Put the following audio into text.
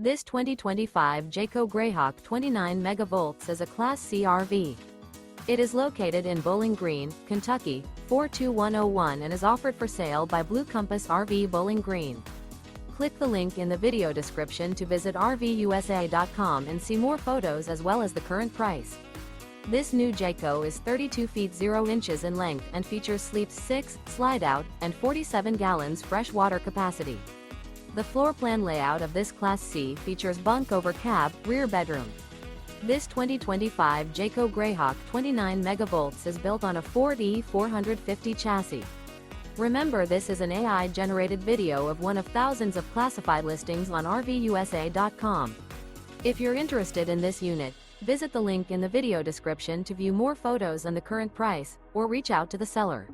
This 2025 Jayco Greyhawk 29MV is a Class C RV. It is located in Bowling Green, Kentucky, 42101 and is offered for sale by Blue Compass RV Bowling Green. Click the link in the video description to visit RVUSA.com and see more photos as well as the current price. This new Jayco is 32 feet 0 inches in length and features sleeps 6, Slideout, and 47 gallons fresh water capacity. The floor plan layout of this Class C features bunk over cab, rear bedroom. This 2025 Jayco Greyhawk 29MV is built on a Ford E450 chassis. Remember, this is an AI-generated video of one of thousands of classified listings on RVUSA.com. If you're interested in this unit, visit the link in the video description to view more photos and the current price, or reach out to the seller.